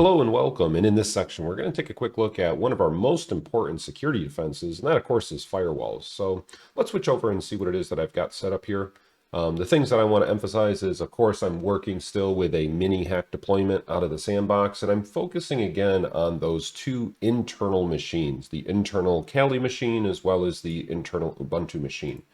Hello and welcome, and in this section we're going to take a quick look at one of our most important security defenses, and that of course is firewalls. So let's switch over and see what it is that I've got set up here. The things that I want to emphasize is, of course, I'm working still with a mini hack deployment out of the sandbox, and I'm focusing again on those two internal machines, the internal Kali machine as well as the internal Ubuntu machine.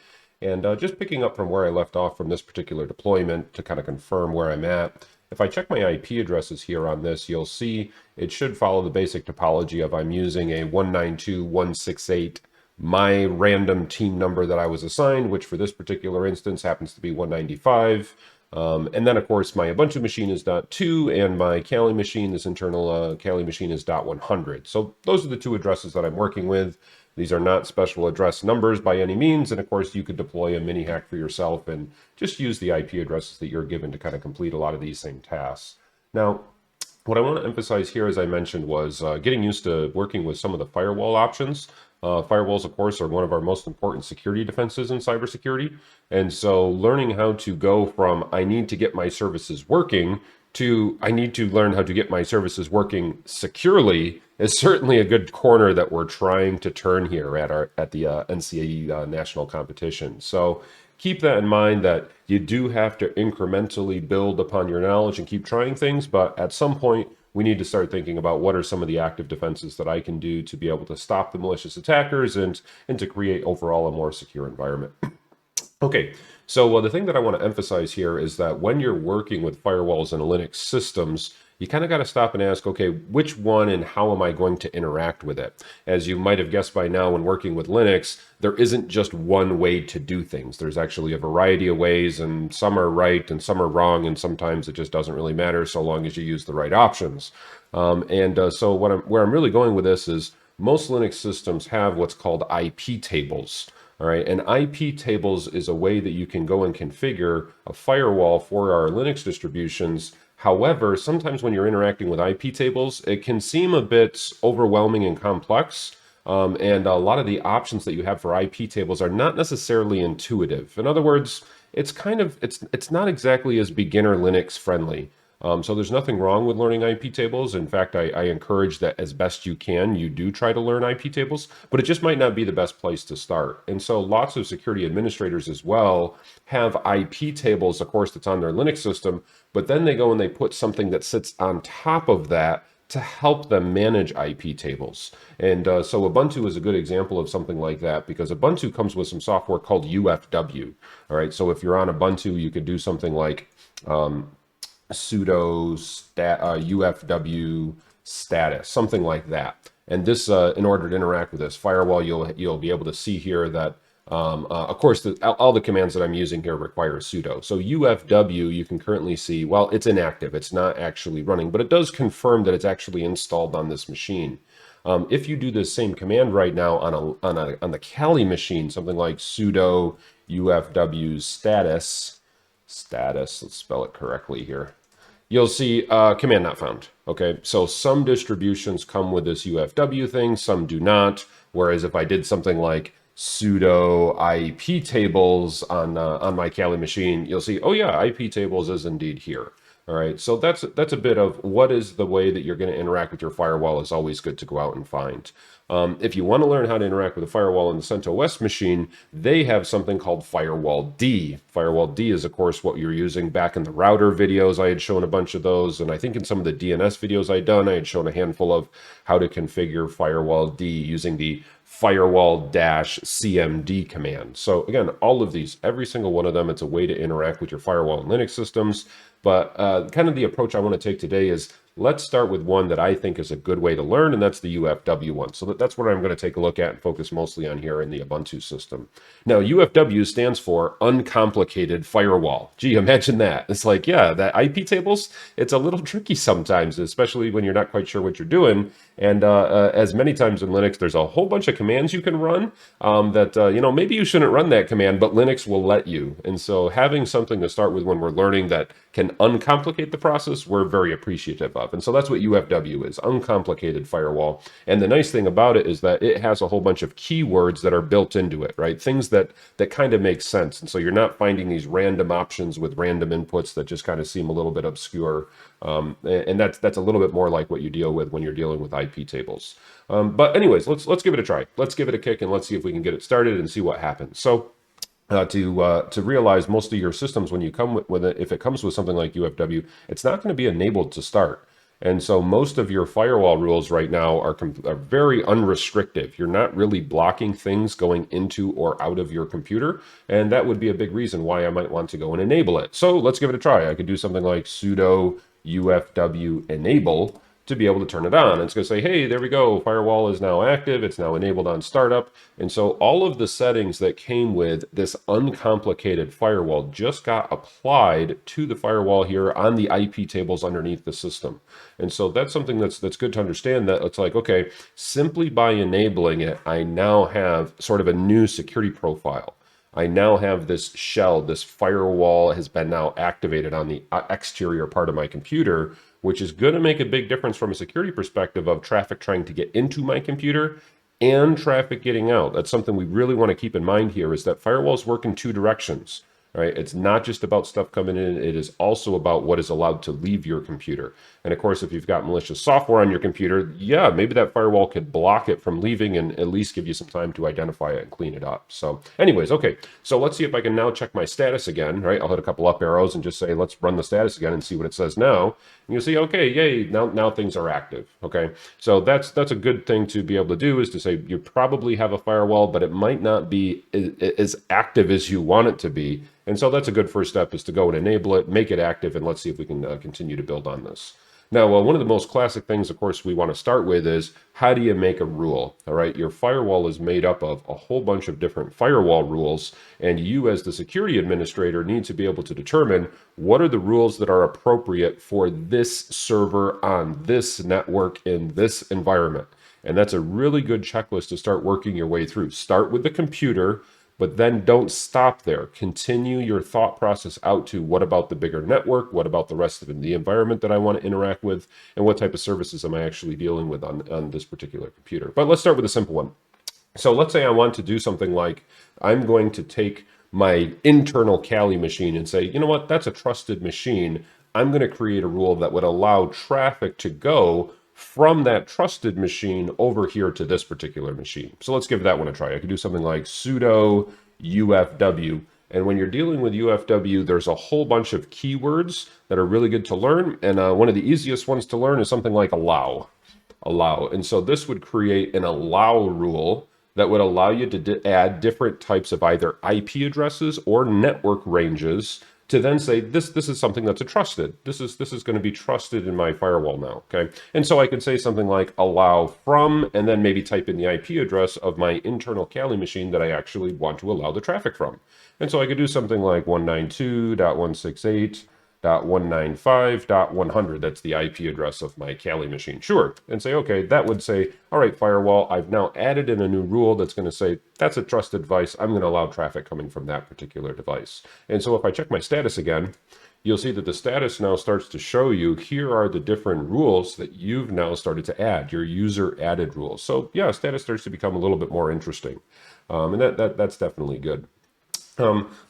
And just picking up from where I left off from this particular deployment to kind of confirm where I'm at, if I check my IP addresses here on this, you'll see it should follow the basic topology of I'm using a 192.168, my random team number that I was assigned, which for this particular instance happens to be 195. And then, of course, my Ubuntu machine is .2, and my Kali machine, this internal Kali machine, is .100. So those are the two addresses that I'm working with. These are not special address numbers by any means, and of course you could deploy a mini hack for yourself and just use the IP addresses that you're given to kind of complete a lot of these same tasks. Now, what I want to emphasize here, as I mentioned, was getting used to working with some of the firewall options. Firewalls, of course, are one of our most important security defenses in cybersecurity, and so learning how to go from I need to get my services working to I need to learn how to get my services working securely is certainly a good corner that we're trying to turn here at the NCAE national competition. So keep that in mind, that you do have to incrementally build upon your knowledge and keep trying things, but at some point we need to start thinking about what are some of the active defenses that I can do to be able to stop the malicious attackers and to create overall a more secure environment. Okay, so the thing that I want to emphasize here is that when you're working with firewalls and Linux systems, you kind of got to stop and ask, okay, which one and how am I going to interact with it? As you might have guessed by now, when working with Linux, there isn't just one way to do things. There's actually a variety of ways, and some are right and some are wrong, and sometimes it just doesn't really matter so long as you use the right options. So where I'm really going with this is most Linux systems have what's called IPTables. All right, and IPTables is a way that you can go and configure a firewall for our Linux distributions. However, sometimes when you're interacting with IPTables, it can seem a bit overwhelming and complex. And a lot of the options that you have for IPTables are not necessarily intuitive. In other words, it's not exactly as beginner Linux friendly. So there's nothing wrong with learning IPTables. In fact, I encourage that as best you can, you do try to learn IPTables, but it just might not be the best place to start. And so lots of security administrators as well have IPTables, of course, that's on their Linux system, but then they go and they put something that sits on top of that to help them manage IPTables. And so Ubuntu is a good example of something like that, because Ubuntu comes with some software called UFW. All right, so if you're on Ubuntu, you could do something like sudo UFW status, something like that. And this, in order to interact with this firewall, you'll be able to see here that, of course, all the commands that I'm using here require sudo. So UFW, you can currently see, well, it's inactive. It's not actually running, but it does confirm that it's actually installed on this machine. If you do the same command right now on the Kali machine, something like sudo UFW status, let's spell it correctly here, you'll see command not found. Okay, so some distributions come with this UFW thing, some do not. Whereas if I did something like sudo IPTables on my Kali machine, you'll see, oh yeah, IPTables is indeed here. All right, so that's a bit of what is the way that you're going to interact with your firewall is always good to go out and find. If you want to learn how to interact with a firewall in the CentOS machine, they have something called Firewalld. Firewalld is, of course, what you're using back in the router videos. I had shown a bunch of those, and I think in some of the DNS videos I'd done, I had shown a handful of how to configure Firewalld using the firewall-cmd command. So again, all of these, every single one of them, it's a way to interact with your firewall and Linux systems. But kind of the approach I want to take today is let's start with one that I think is a good way to learn, and that's the UFW one. So that's what I'm going to take a look at and focus mostly on here in the Ubuntu system. Now, UFW stands for Uncomplicated Firewall. Gee, imagine that. It's like, yeah, that IPTables, it's a little tricky sometimes, especially when you're not quite sure what you're doing. And as many times in Linux, there's a whole bunch of commands you can run that, maybe you shouldn't run that command, but Linux will let you. And so having something to start with when we're learning that can uncomplicate the process, we're very appreciative of. stuff. And so that's what UFW is, uncomplicated firewall. And the nice thing about it is that it has a whole bunch of keywords that are built into it, right? Things that kind of make sense. And so you're not finding these random options with random inputs that just kind of seem a little bit obscure. And that's a little bit more like what you deal with when you're dealing with IPTables. But anyways, let's give it a try. Let's give it a kick and let's see if we can get it started and see what happens. So to realize most of your systems, when you come with it, if it comes with something like UFW, it's not going to be enabled to start. And so most of your firewall rules right now are very unrestrictive. You're not really blocking things going into or out of your computer. And that would be a big reason why I might want to go and enable it. So let's give it a try. I could do something like sudo UFW enable to be able to turn it on. It's going to say, hey, there we go. Firewall is now active. It's now enabled on startup. And so all of the settings that came with this uncomplicated firewall just got applied to the firewall here on the IP tables underneath the system. And so that's something that's good to understand, that it's like, okay, simply by enabling it, I now have sort of a new security profile. I now have this shell, this firewall has been now activated on the exterior part of my computer, which is going to make a big difference from a security perspective of traffic trying to get into my computer and traffic getting out. That's something we really want to keep in mind here, is that firewalls work in two directions. Right? It's not just about stuff coming in, it is also about what is allowed to leave your computer. And of course, if you've got malicious software on your computer, yeah, maybe that firewall could block it from leaving and at least give you some time to identify it and clean it up. So anyways, okay, so let's see if I can now check my status again, right? I'll hit a couple up arrows and just say, let's run the status again and see what it says now. And you'll see, okay, yay, now things are active, okay? So that's a good thing to be able to do, is to say you probably have a firewall, but it might not be as active as you want it to be. And so that's a good first step, is to go and enable it, make it active, and let's see if we can continue to build on this. Now, one of the most classic things, of course, we want to start with is, how do you make a rule? All right, your firewall is made up of a whole bunch of different firewall rules, and you as the security administrator need to be able to determine what are the rules that are appropriate for this server on this network in this environment. And that's a really good checklist to start working your way through. Start with the computer, but then don't stop there. Continue your thought process out to, what about the bigger network? What about the rest of the environment that I want to interact with? And what type of services am I actually dealing with on this particular computer? But let's start with a simple one. So let's say I want to do something like, I'm going to take my internal Kali machine and say, you know what, that's a trusted machine. I'm going to create a rule that would allow traffic to go from that trusted machine over here to this particular machine. So let's give that one a try. I could do something like sudo UFW. And when you're dealing with UFW, there's a whole bunch of keywords that are really good to learn. And one of the easiest ones to learn is something like allow. And so this would create an allow rule that would allow you to add different types of either IP addresses or network ranges, to then say, this is something that's a trusted. This is going to be trusted in my firewall now, okay? And so I could say something like allow from, and then maybe type in the IP address of my internal Kali machine that I actually want to allow the traffic from. And so I could do something like 192.168.195.100. That's the IP address of my Kali machine. Sure. And say, okay, that would say, all right, firewall, I've now added in a new rule that's going to say, that's a trusted device. I'm going to allow traffic coming from that particular device. And so if I check my status again, you'll see that the status now starts to show you, here are the different rules that you've now started to add, your user added rules. So yeah, status starts to become a little bit more interesting. And that's definitely good.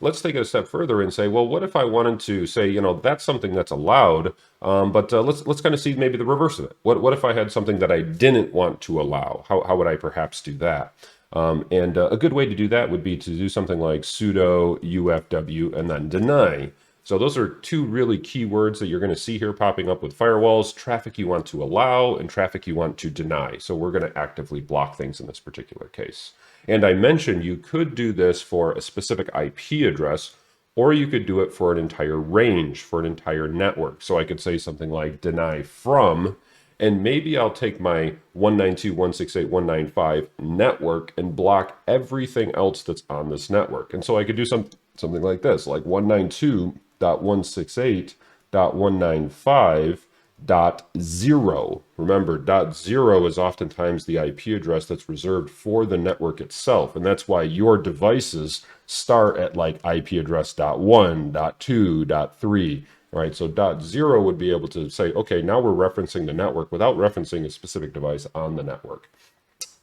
Let's take it a step further and say, well, what if I wanted to say, you know, that's something that's allowed, but let's kind of see maybe the reverse of it. What if I had something that I didn't want to allow? How would I perhaps do that? And a good way to do that would be to do something like sudo UFW and then deny. So those are two really key words that you're going to see here popping up with firewalls: traffic you want to allow and traffic you want to deny. So we're going to actively block things in this particular case. And I mentioned you could do this for a specific IP address, or you could do it for an entire range, for an entire network. So I could say something like deny from, and maybe I'll take my 192.168.195 network and block everything else that's on this network. And so I could do something like this, like 192.168.195.0. Remember, .0 is oftentimes the IP address that's reserved for the network itself. And that's why your devices start at like IP address .1, .2, .3. All right, so .0 would be able to say, okay, now we're referencing the network without referencing a specific device on the network.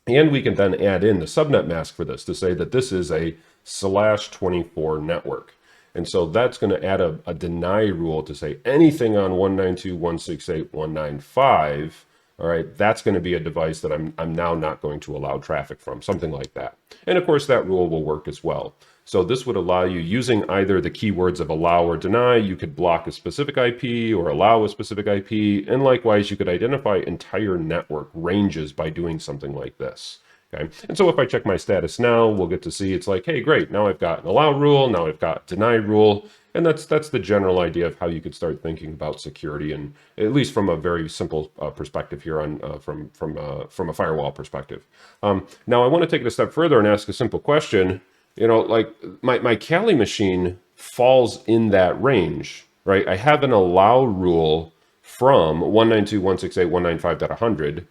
And we can then add in the subnet mask for this to say that this is a /24 network. And so that's going to add a deny rule to say anything on 192.168.195, all right, that's going to be a device that I'm now not going to allow traffic from, something like that. And of course, that rule will work as well. So this would allow you, using either the keywords of allow or deny, you could block a specific IP or allow a specific IP. And likewise, you could identify entire network ranges by doing something like this. Okay. And so if I check my status now, we'll get to see it's like, hey, great, now I've got an allow rule, now I've got deny rule. And that's the general idea of how you could start thinking about security, and at least from a very simple perspective here on from a firewall perspective. Now I want to take it a step further and ask a simple question. You know, like my Kali machine falls in that range, right? I have an allow rule from 192.168.195.100.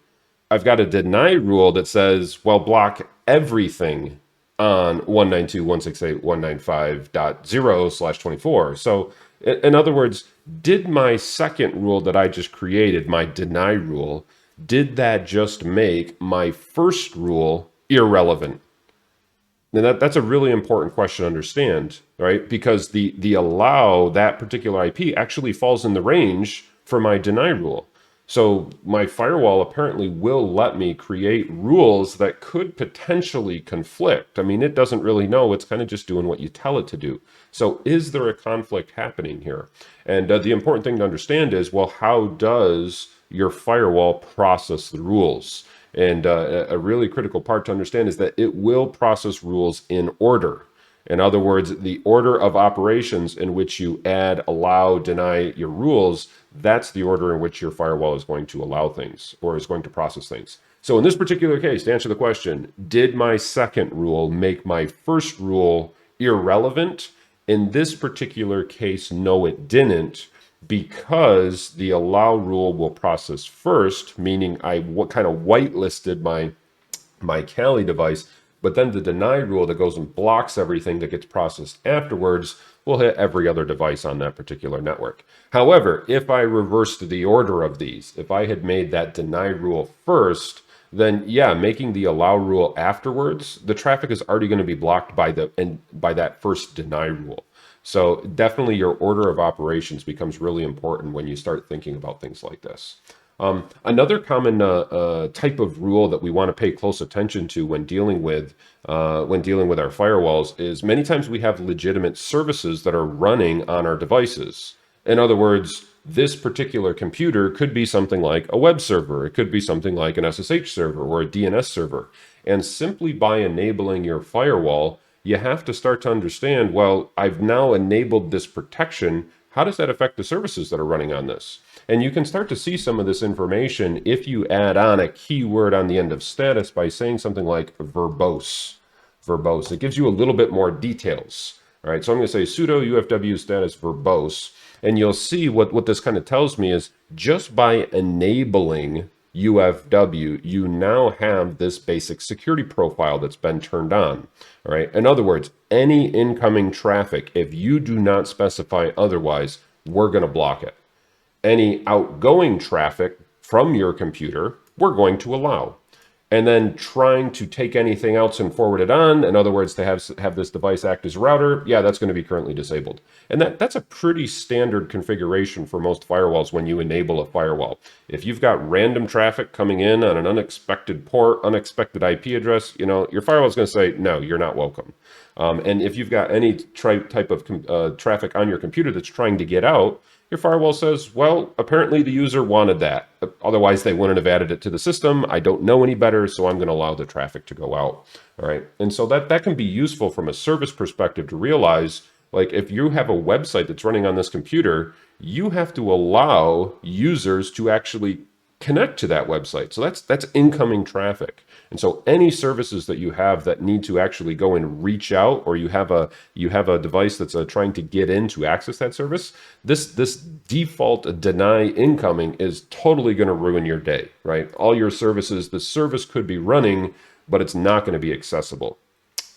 I've got a deny rule that says, well, block everything on 192.168.195.0/24. So in other words, did my second rule that I just created, my deny rule, did that just make my first rule irrelevant? And that's a really important question to understand, right? Because the allow, that particular IP, actually falls in the range for my deny rule. So my firewall apparently will let me create rules that could potentially conflict. I mean, it doesn't really know. It's kind of just doing what you tell it to do. So is there a conflict happening here? And the important thing to understand is, well, how does your firewall process the rules? And a really critical part to understand is that it will process rules in order. In other words, the order of operations in which you add, allow, deny your rules, that's the order in which your firewall is going to allow things or is going to process things. So in this particular case, to answer the question, did my second rule make my first rule irrelevant? In this particular case, no, it didn't, because the allow rule will process first, meaning I kind of whitelisted my Kali device. But then the deny rule that goes and blocks everything that gets processed afterwards will hit every other device on that particular network. However, if I reversed the order of these, if I had made that deny rule first, then yeah, making the allow rule afterwards, the traffic is already going to be blocked by that first deny rule. So definitely your order of operations becomes really important when you start thinking about things like this. Another common type of rule that we want to pay close attention to when dealing with our firewalls is many times we have legitimate services that are running on our devices. In other words, this particular computer could be something like a web server. It could be something like an SSH server or a DNS server. And simply by enabling your firewall, you have to start to understand, well, I've now enabled this protection. How does that affect the services that are running on this? And you can start to see some of this information if you add on a keyword on the end of status by saying something like verbose. Verbose. It gives you a little bit more details. All right, so I'm going to say sudo UFW status verbose. And you'll see what this kind of tells me is just by enabling UFW, you now have this basic security profile that's been turned on. All right. In other words, any incoming traffic, if you do not specify otherwise, we're going to block it. Any outgoing traffic from your computer, we're going to allow. And then trying to take anything else and forward it on, in other words, to have this device act as a router, yeah, that's going to be currently disabled. And that's a pretty standard configuration for most firewalls when you enable a firewall. If you've got random traffic coming in on an unexpected port, unexpected IP address, your firewall is going to say, no, you're not welcome. And if you've got any type of traffic on your computer that's trying to get out, your firewall says, well, apparently the user wanted that. Otherwise, they wouldn't have added it to the system. I don't know any better, so I'm going to allow the traffic to go out. All right. And so that can be useful from a service perspective to realize, like, if you have a website that's running on this computer, you have to allow users to actually connect to that website. So that's incoming traffic. And so any services that you have that need to actually go and reach out, or you have a device that's trying to get in to access that service, this default deny incoming is totally going to ruin your day, right? All your services, the service could be running, but it's not going to be accessible.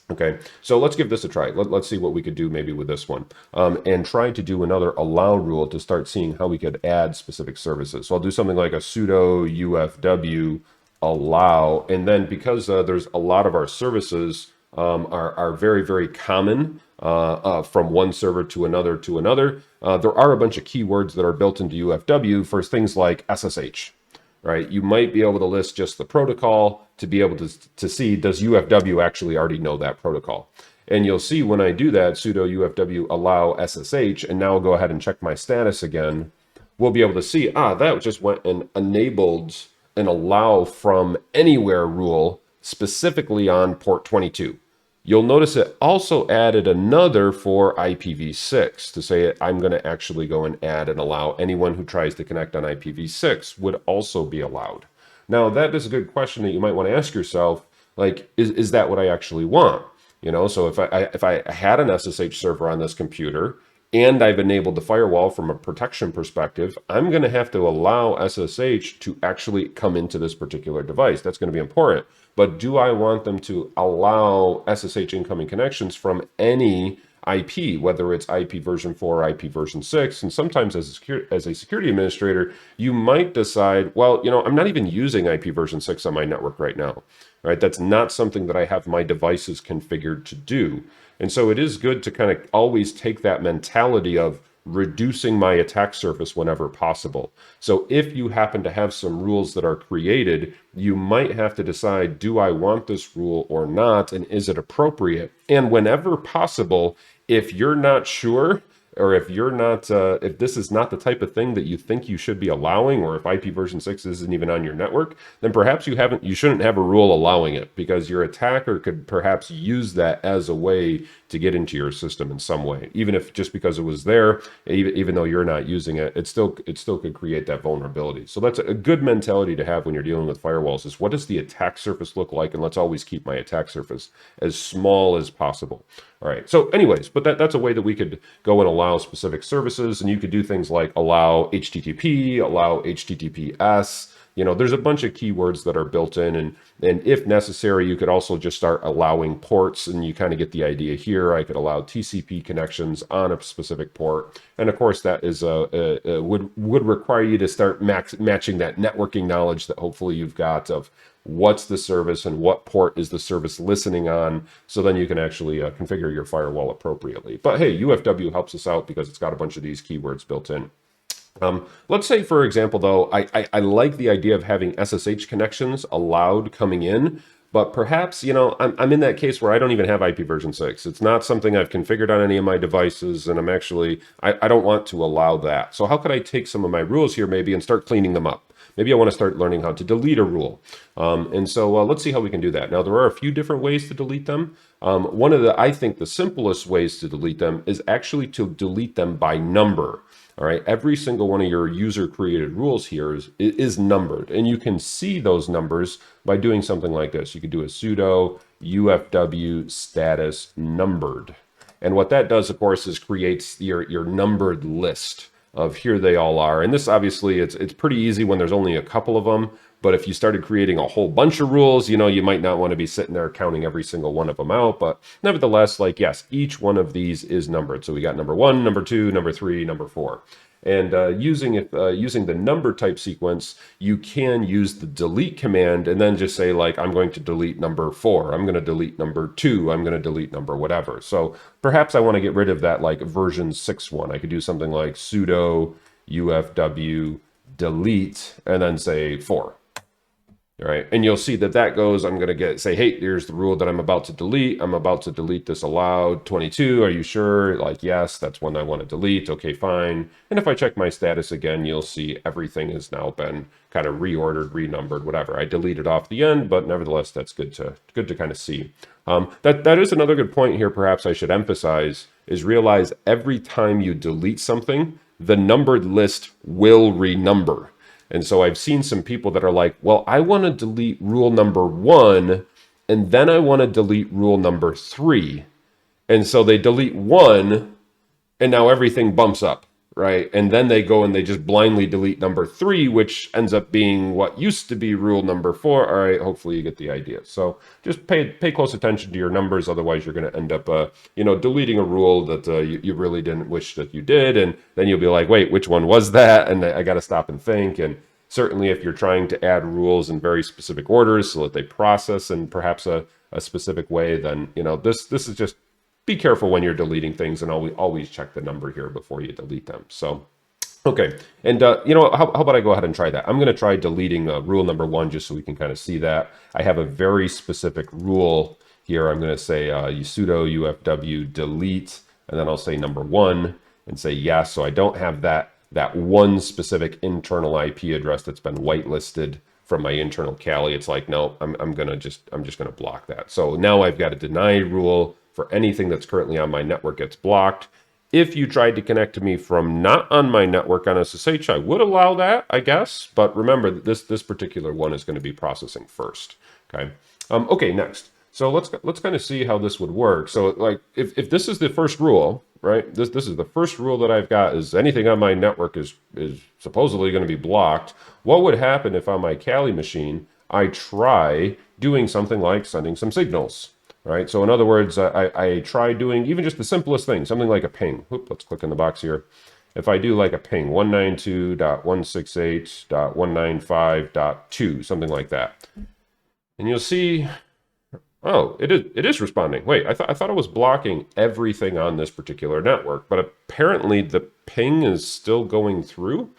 Okay, so let's give this a try. Let's see what we could do maybe with this one, and try to do another allow rule to start seeing how we could add specific services. So I'll do something like a sudo UFW allow, and then because there's a lot of our services are very, very common from one server to another, there are a bunch of keywords that are built into UFW for things like SSH. Right? You might be able to list just the protocol to be able to see, does UFW actually already know that protocol? And you'll see when I do that, sudo UFW allow SSH, and now I'll go ahead and check my status again. We'll be able to see, that just went and enabled an allow from anywhere rule specifically on port 22. You'll notice it also added another for IPv6 to say I'm going to actually go and add and allow anyone who tries to connect on IPv6 would also be allowed. Now, that is a good question that you might want to ask yourself, like, is that what I actually want? You know, so if I had an SSH server on this computer and I've enabled the firewall from a protection perspective, I'm going to have to allow SSH to actually come into this particular device. That's going to be important. But do I want them to allow SSH incoming connections from any IP, whether it's IP version 4 or IP version 6? And sometimes as a security administrator, you might decide, well, you know, I'm not even using IP version 6 on my network right now, right? That's not something that I have my devices configured to do. And so it is good to kind of always take that mentality of reducing my attack surface whenever possible. So if you happen to have some rules that are created, you might have to decide, do I want this rule or not? And is it appropriate? And whenever possible, if you're not sure, or if you're not, if this is not the type of thing that you think you should be allowing, or if IP version 6 isn't even on your network, then perhaps you shouldn't have a rule allowing it, because your attacker could perhaps use that as a way to get into your system in some way. Even if just because it was there, even though you're not using it, it still could create that vulnerability. So that's a good mentality to have when you're dealing with firewalls, is what does the attack surface look like? And let's always keep my attack surface as small as possible. All right, so anyways, but that's a way that we could go and allow specific services, and you could do things like allow HTTP, allow HTTPS. You know, there's a bunch of keywords that are built in, and if necessary, you could also just start allowing ports, and you kind of get the idea here. I could allow TCP connections on a specific port, and of course, that is would require you to start matching that networking knowledge that hopefully you've got of what's the service and what port is the service listening on, so then you can actually configure your firewall appropriately. But hey, UFW helps us out because it's got a bunch of these keywords built in. Let's say, for example, though, I like the idea of having SSH connections allowed coming in, but perhaps, you know, I'm in that case where I don't even have IP version 6. It's not something I've configured on any of my devices, and I don't want to allow that. So how could I take some of my rules here maybe and start cleaning them up? Maybe I want to start learning how to delete a rule. And so let's see how we can do that. Now, there are a few different ways to delete them. One of I think the simplest ways to delete them is actually to delete them by number. All right, every single one of your user created rules here is numbered, and you can see those numbers by doing something like this. You could do a sudo UFW status numbered. And what that does, of course, is creates your numbered list of here they all are. And this obviously, it's pretty easy when there's only a couple of them. But if you started creating a whole bunch of rules, you know, you might not want to be sitting there counting every single one of them out. But nevertheless, like, yes, each one of these is numbered. So we got number 1, number 2, number 3, number 4. And using the number type sequence, you can use the delete command and then just say, like, I'm going to delete number 4. I'm going to delete number 2. I'm going to delete number whatever. So perhaps I want to get rid of that, like, version 6 one. I could do something like sudo UFW delete and then say 4. All right, and you'll see that goes, I'm going to say, hey, here's the rule that I'm about to delete. I'm about to delete this allowed 22. Are you sure? Like, yes, that's one I want to delete. Okay, fine. And if I check my status again, you'll see everything has now been kind of reordered, renumbered, whatever. I deleted off the end, but nevertheless, that's good to kind of see. That is another good point here, perhaps I should emphasize, is realize every time you delete something, the numbered list will renumber. And so I've seen some people that are like, well, I want to delete rule number 1, and then I want to delete rule number 3. And so they delete 1, and now everything bumps up, right? And then they go and they just blindly delete number 3, which ends up being what used to be rule number 4. All right, hopefully you get the idea. So just pay close attention to your numbers. Otherwise, you're going to end up, deleting a rule that you really didn't wish that you did. And then you'll be like, wait, which one was that? And I got to stop and think. And certainly if you're trying to add rules in very specific orders so that they process in perhaps a specific way, then, this is just, be careful when you're deleting things, and always check the number here before you delete them. So, okay. And, how about I go ahead and try that? I'm going to try deleting rule number 1 just so we can kind of see that. I have a very specific rule here. I'm going to say sudo UFW delete, and then I'll say number 1 and say yes. So I don't have that one specific internal IP address that's been whitelisted from my internal Kali. It's like, no, I'm just going to block that. So now I've got a deny rule for anything that's currently on my network gets blocked. If you tried to connect to me from not on my network on SSH, I would allow that, I guess. But remember that this particular one is going to be processing first. Okay. Okay. Next. So let's kind of see how this would work. So like if this is the first rule, right? This is the first rule that I've got, is anything on my network is supposedly going to be blocked. What would happen if on my Kali machine I try doing something like sending some signals? Right. So in other words, I try doing even just the simplest thing, something like a ping. Oop, let's click in the box here. If I do like a ping 192.168.195.2, something like that, and you'll see, oh, it is responding. Wait, I thought it was blocking everything on this particular network, but apparently the ping is still going through.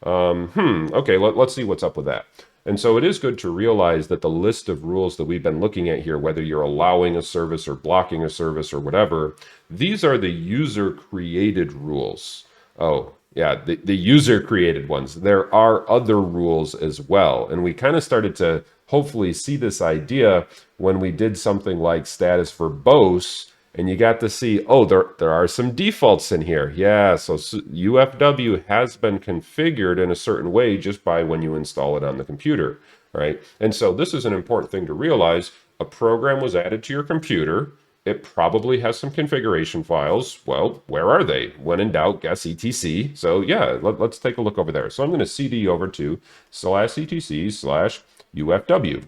Okay, let's see what's up with that. And so it is good to realize that the list of rules that we've been looking at here, whether you're allowing a service or blocking a service or whatever, these are the user created rules. Oh, yeah, the user created ones. There are other rules as well. And we kind of started to hopefully see this idea when we did something like status verbose. And you got to see, oh, there are some defaults in here. Yeah, so UFW has been configured in a certain way just by when you install it on the computer, right? And so this is an important thing to realize. A program was added to your computer. It probably has some configuration files. Well, where are they? When in doubt, guess etc. So yeah, let's take a look over there. So I'm going to cd over to /etc/UFW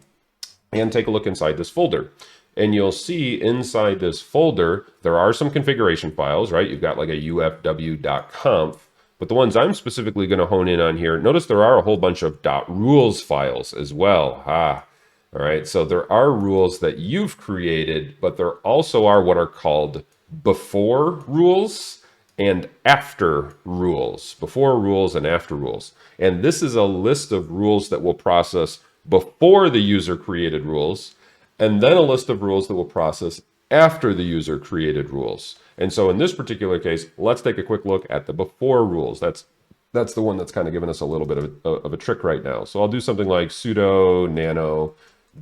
and take a look inside this folder. And you'll see inside this folder, there are some configuration files, right? You've got like a ufw.conf, but the ones I'm specifically going to hone in on here, notice there are a whole bunch of .rules files as well. All right, so there are rules that you've created, but there also are what are called before rules and after rules. Before rules and after rules. And this is a list of rules that will process before the user created rules, and then a list of rules that will process after the user created rules. And so in this particular case, let's take a quick look at the before rules. That's the one that's kind of giving us a little bit of a trick right now. So I'll do something like sudo nano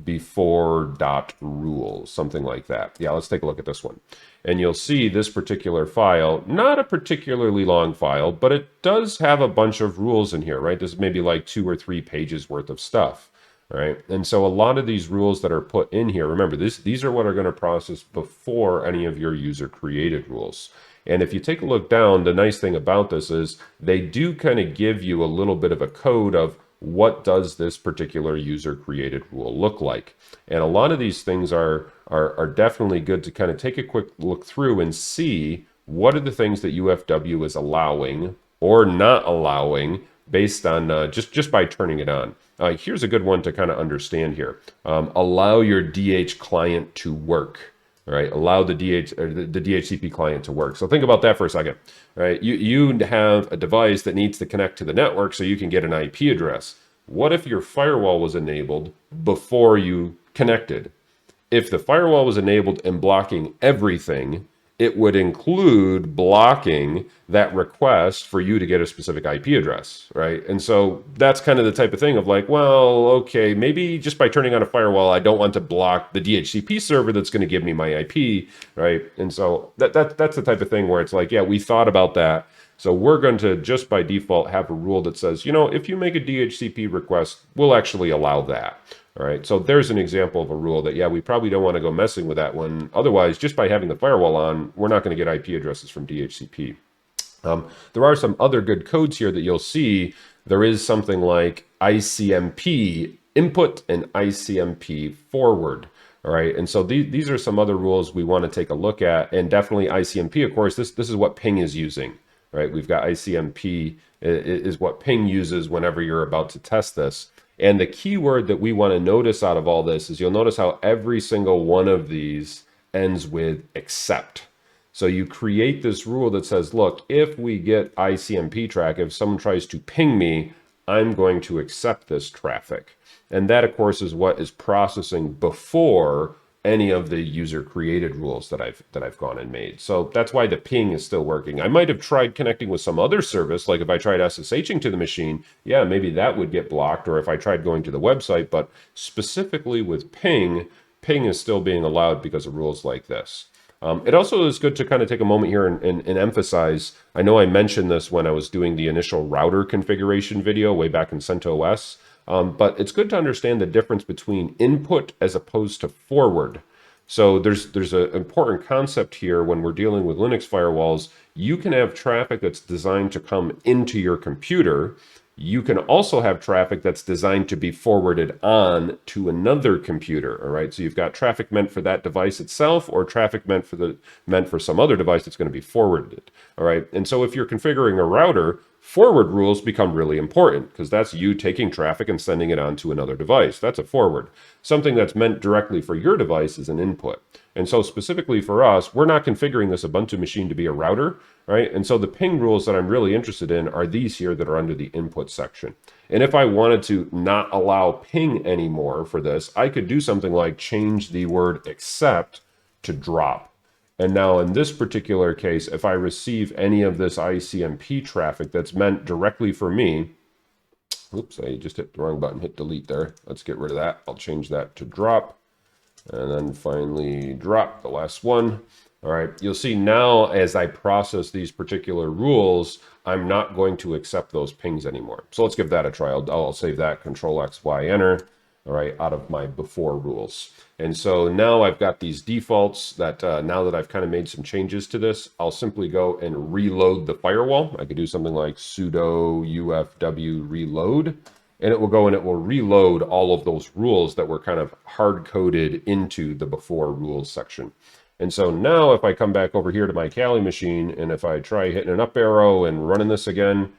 before.rules, something like that. Yeah, let's take a look at this one. And you'll see this particular file, not a particularly long file, but it does have a bunch of rules in here, right? This is maybe like 2 or 3 pages worth of stuff. Right. And so a lot of these rules that are put in here, remember, these are what are going to process before any of your user created rules. And if you take a look down, the nice thing about this is they do kind of give you a little bit of a code of what does this particular user created rule look like. And a lot of these things are definitely good to kind of take a quick look through and see what are the things that UFW is allowing or not allowing based on just by turning it on. Here's a good one to kind of understand here. Allow your DH client to work, right? Allow the DHCP client to work. So think about that for a second, right? You have a device that needs to connect to the network so you can get an IP address. What if your firewall was enabled before you connected? If the firewall was enabled and blocking everything, it would include blocking that request for you to get a specific IP address, right? And so that's kind of the type of thing of like, well, okay, maybe just by turning on a firewall, I don't want to block the DHCP server that's going to give me my IP, right? And so that's the type of thing where it's like, yeah, we thought about that. So we're going to just by default have a rule that says, if you make a DHCP request, we'll actually allow that. All right, so there's an example of a rule that, yeah, we probably don't want to go messing with that one. Otherwise, just by having the firewall on, we're not going to get IP addresses from DHCP. There are some other good codes here that you'll see. There is something like ICMP input and ICMP forward. All right, and so these are some other rules we want to take a look at, and definitely ICMP, of course, this is what ping is using, right? We've got ICMP is what ping uses whenever you're about to test this. And the key word that we want to notice out of all this is you'll notice how every single one of these ends with except. So you create this rule that says, look, if we get ICMP traffic, if someone tries to ping me, I'm going to accept this traffic. And that, of course, is what is processing before any of the user created rules that I've gone and made. So that's why the ping is still working. I might have tried connecting with some other service, like if I tried SSHing to the machine, yeah, maybe that would get blocked, or if I tried going to the website, but specifically with ping is still being allowed because of rules like this. It also is good to kind of take a moment here and emphasize, I know I mentioned this when I was doing the initial router configuration video way back in CentOS, but it's good to understand the difference between input as opposed to forward. So there's an important concept here when we're dealing with Linux firewalls. You can have traffic that's designed to come into your computer. You can also have traffic that's designed to be forwarded on to another computer, all right? So you've got traffic meant for that device itself, or traffic meant for some other device that's going to be forwarded, all right? And so if you're configuring a router, forward rules become really important because that's you taking traffic and sending it on to another device. That's a forward. Something that's meant directly for your device is an input. And so specifically for us, we're not configuring this Ubuntu machine to be a router, right? And so the ping rules that I'm really interested in are these here that are under the input section. And if I wanted to not allow ping anymore for this, I could do something like change the word except to drop. And now in this particular case, if I receive any of this ICMP traffic that's meant directly for me, oops, I just hit the wrong button, hit delete there. Let's get rid of that. I'll change that to drop. And then finally drop, the last one. All right, you'll see now as I process these particular rules, I'm not going to accept those pings anymore. So let's give that a try. I'll save that, Control X, Y, Enter, all right, out of my before rules. And so now I've got these defaults that now that I've kind of made some changes to this, I'll simply go and reload the firewall. I could do something like sudo UFW reload. And it will go and it will reload all of those rules that were kind of hard-coded into the before rules section. And so now if I come back over here to my Kali machine, and if I try hitting an up arrow and running this again,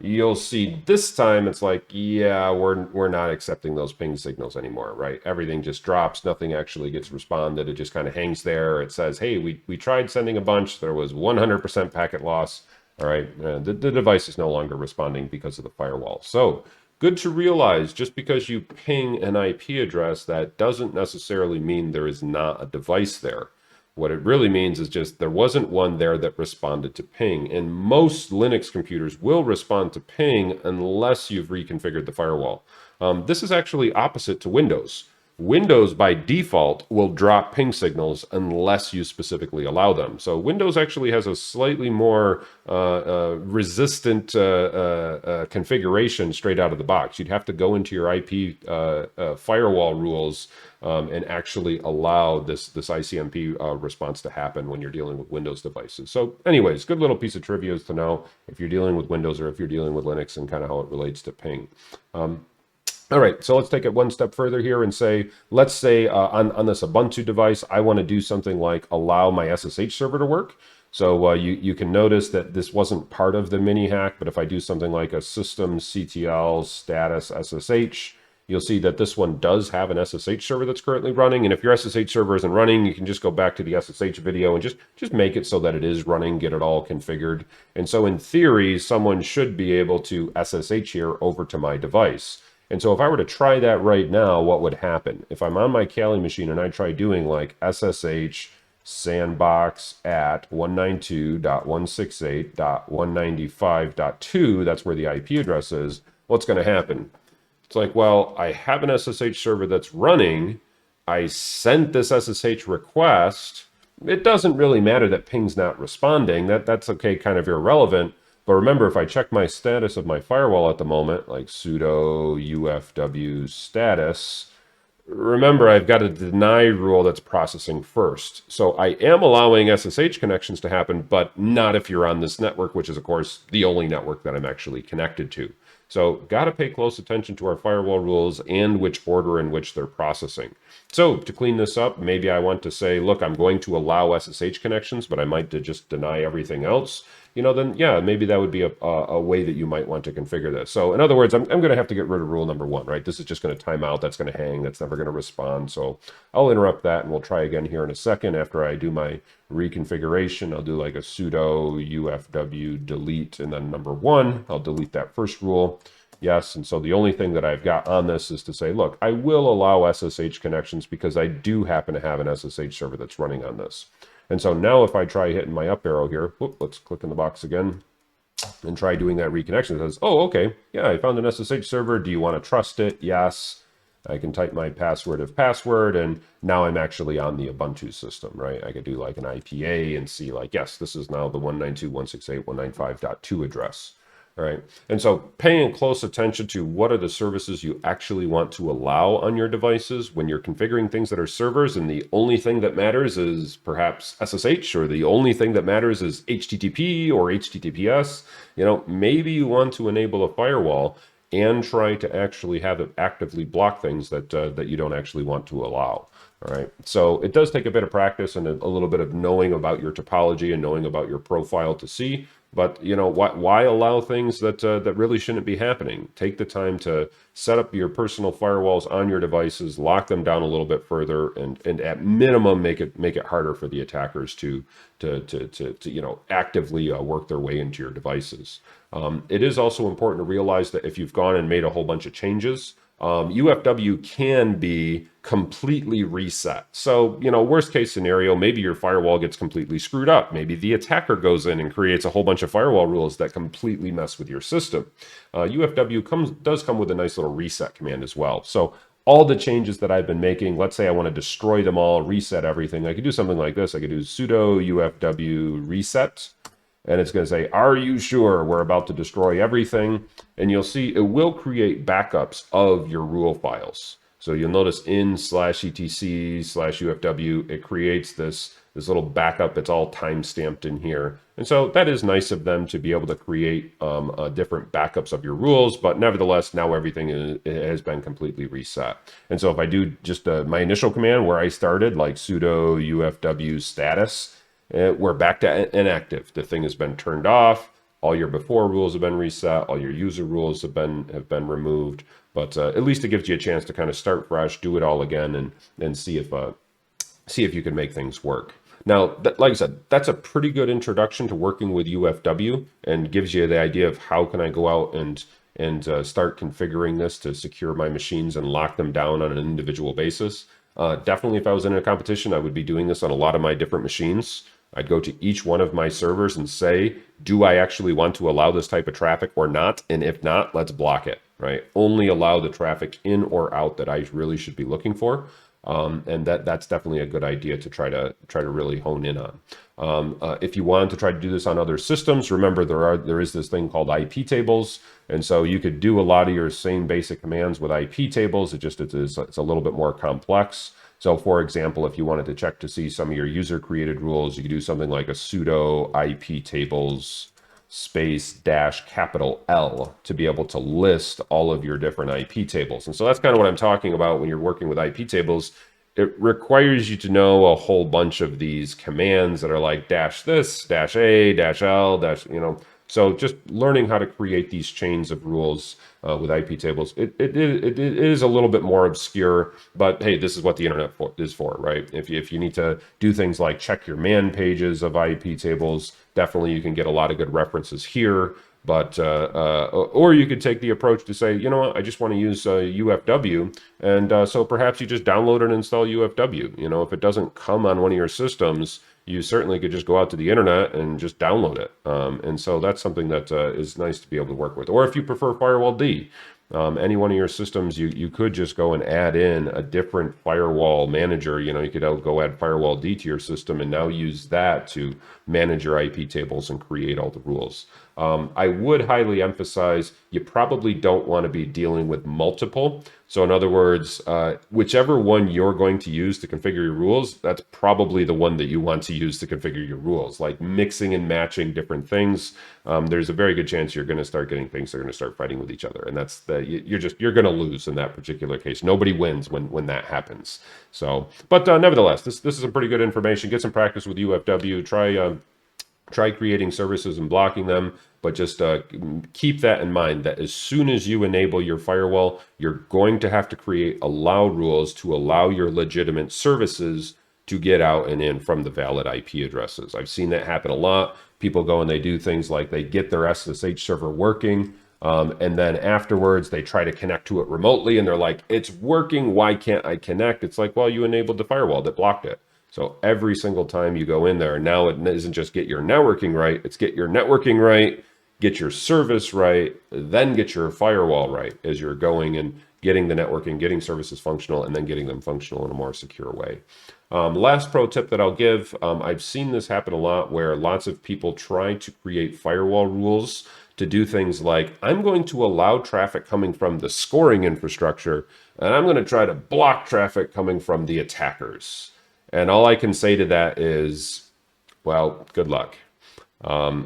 you'll see this time it's like, yeah, we're not accepting those ping signals anymore, right? Everything just drops. Nothing actually gets responded. It just kind of hangs there. It says, hey, we tried sending a bunch. There was 100% packet loss. All right, the device is no longer responding because of the firewall. So good to realize, just because you ping an IP address, that doesn't necessarily mean there is not a device there. What it really means is just there wasn't one there that responded to ping. And most Linux computers will respond to ping unless you've reconfigured the firewall. This is actually opposite to Windows. Windows by default will drop ping signals unless you specifically allow them. So Windows actually has a slightly more resistant configuration straight out of the box. You'd have to go into your IP firewall rules and actually allow this ICMP response to happen when you're dealing with Windows devices. So anyways, good little piece of trivia is to know if you're dealing with Windows or if you're dealing with Linux and kind of how it relates to ping. All right, so let's take it one step further here and say, let's say on this Ubuntu device, I want to do something like allow my SSH server to work. So you can notice that this wasn't part of the mini hack, but if I do something like a systemctl status SSH, you'll see that this one does have an SSH server that's currently running. And if your SSH server isn't running, you can just go back to the SSH video and just make it so that it is running, get it all configured. And so in theory, someone should be able to SSH here over to my device. And so if I were to try that right now, what would happen? If I'm on my Kali machine and I try doing like SSH sandbox at 192.168.195.2, that's where the IP address is, what's going to happen? It's like, well, I have an SSH server that's running. I sent this SSH request. It doesn't really matter that ping's not responding. That's okay, kind of irrelevant. But remember, if I check my status of my firewall at the moment, like sudo UFW status, remember, I've got a deny rule that's processing first. So I am allowing SSH connections to happen, but not if you're on this network, which is, of course, the only network that I'm actually connected to. So got to pay close attention to our firewall rules and which order in which they're processing. So to clean this up, maybe I want to say, look, I'm going to allow SSH connections, but I might just deny everything else. Then yeah, maybe that would be a way that you might want to configure this. So in other words, I'm going to have to get rid of rule number 1, right? This is just going to time out. That's going to hang. That's never going to respond. So I'll interrupt that and we'll try again here in a second after I do my reconfiguration. I'll do like a sudo UFW delete and then number 1. I'll delete that first rule. Yes, and so the only thing that I've got on this is to say, look, I will allow SSH connections because I do happen to have an SSH server that's running on this. And so now if I try hitting my up arrow here, let's click in the box again and try doing that reconnection. It says, oh, okay, yeah, I found an SSH server. Do you want to trust it? Yes. I can type my password if password, and now I'm actually on the Ubuntu system, right? I could do like an IPA and see like, yes, this is now the 192.168.195.2 address. All right. And so paying close attention to what are the services you actually want to allow on your devices when you're configuring things that are servers, and the only thing that matters is perhaps SSH, or the only thing that matters is HTTP or HTTPS. Maybe you want to enable a firewall and try to actually have it actively block things that you don't actually want to allow. All right. So it does take a bit of practice and a little bit of knowing about your topology and knowing about your profile to see. But why allow things that really shouldn't be happening? Take the time to set up your personal firewalls on your devices, lock them down a little bit further, and at minimum make it harder for the attackers to actively work their way into your devices. It is also important to realize that if you've gone and made a whole bunch of changes, UFW can be completely reset. So, worst case scenario, maybe your firewall gets completely screwed up. Maybe the attacker goes in and creates a whole bunch of firewall rules that completely mess with your system. UFW does come with a nice little reset command as well. So all the changes that I've been making, let's say I want to destroy them all, reset everything. I could do something like this. I could do sudo UFW reset. And it's going to say, are you sure we're about to destroy everything? And you'll see it will create backups of your rule files. So you'll notice in /etc/UFW, it creates this little backup. It's all time stamped in here. And so that is nice of them to be able to create different backups of your rules. But nevertheless, now everything has been completely reset. And so if I do just my initial command where I started, like sudo UFW status, we're back to inactive. The thing has been turned off. All your before rules have been reset. All your user rules have been removed. But at least it gives you a chance to kind of start fresh, do it all again, and see if you can make things work. Now, like I said, that's a pretty good introduction to working with UFW, and gives you the idea of how can I go out and start configuring this to secure my machines and lock them down on an individual basis. Definitely, if I was in a competition, I would be doing this on a lot of my different machines. I'd go to each one of my servers and say, do I actually want to allow this type of traffic or not? And if not, let's block it, right? Only allow the traffic in or out that I really should be looking for. And that's definitely a good idea to try to really hone in on. If you want to try to do this on other systems, remember there is this thing called IPTables, and so you could do a lot of your same basic commands with IPTables. It's a little bit more complex. So for example, if you wanted to check to see some of your user created rules, you could do something like a sudo IPTables space -L to be able to list all of your different IP tables. And so that's kind of what I'm talking about when you're working with IP tables. It requires you to know a whole bunch of these commands that are like -this, -A, -L, So just learning how to create these chains of rules with IP tables, it is a little bit more obscure, but hey, this is what the internet is for, right? If you need to do things like check your man pages of IP tables, definitely you can get a lot of good references here. But or you could take the approach to say, you know what, I just want to use UFW, and so perhaps you just download and install UFW. If it doesn't come on one of your systems, you certainly could just go out to the internet and just download it. And so that's something that is nice to be able to work with. Or if you prefer Firewalld, any one of your systems, you could just go and add in a different firewall manager. You could go add Firewalld to your system and now use that to manage your IP tables and create all the rules. I would highly emphasize you probably don't want to be dealing with multiple. So in other words, whichever one you're going to use to configure your rules, that's probably the one that you want to use to configure your rules. Like mixing and matching different things, there's a very good chance you're going to start getting things that are going to start fighting with each other, and that's you're going to lose in that particular case. Nobody wins when that happens. So, but nevertheless, this is some pretty good information. Get some practice with UFW. Try creating services and blocking them, but just keep that in mind that as soon as you enable your firewall, you're going to have to create allow rules to allow your legitimate services to get out and in from the valid IP addresses. I've seen that happen a lot. People go and they do things like they get their SSH server working, and then afterwards they try to connect to it remotely and they're like, it's working, why can't I connect? It's like, well, you enabled the firewall that blocked it. So every single time you go in there, now it isn't just get your networking right, it's get your networking right, get your service right, then get your firewall right as you're going and getting the networking, getting services functional, and then getting them functional in a more secure way. Last pro tip that I'll give, I've seen this happen a lot where lots of people try to create firewall rules to do things like, I'm going to allow traffic coming from the scoring infrastructure, and I'm going to try to block traffic coming from the attackers. And all I can say to that is, well, good luck.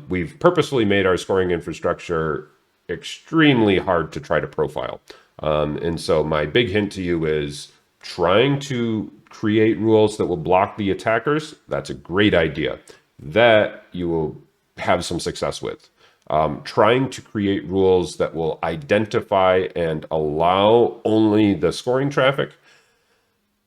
We've purposefully made our scoring infrastructure extremely hard to try to profile. And so my big hint to you is trying to create rules that will block the attackers. That's a great idea. That you will have some success with. Trying to create rules that will identify and allow only the scoring traffic.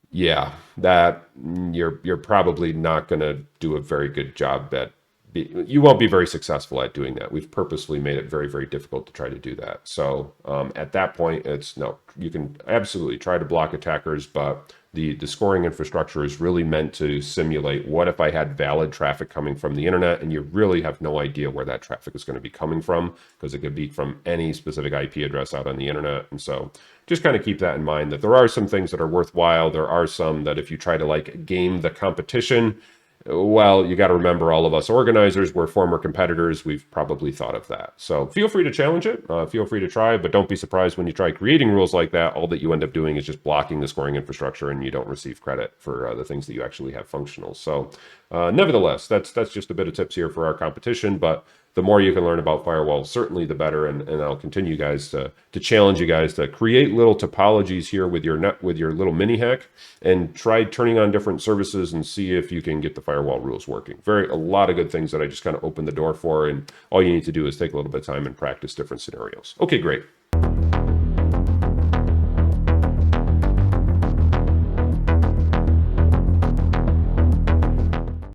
Yeah, that you're probably not going to do a very good job at. You won't be very successful at doing that. We've purposely made it very, very difficult to try to do that. So at that point, it's no. You can absolutely try to block attackers, but the scoring infrastructure is really meant to simulate what if I had valid traffic coming from the internet, and you really have no idea where that traffic is going to be coming from because it could be from any specific IP address out on the internet. And so just kind of keep that in mind, that there are some things that are worthwhile. There are some that if you try to like game the competition, well, you got to remember all of us organizers, we're former competitors. We've probably thought of that. So feel free to challenge it. Feel free to try, but don't be surprised when you try creating rules like that. All that you end up doing is just blocking the scoring infrastructure and you don't receive credit for the things that you actually have functional. So nevertheless, that's just a bit of tips here for our competition, but the more you can learn about firewalls, certainly the better. And I'll continue guys to challenge you guys to create little topologies here with your little mini hack and try turning on different services and see if you can get the firewall rules working. A lot of good things that I just kind of opened the door for, and all you need to do is take a little bit of time and practice different scenarios. Okay, great.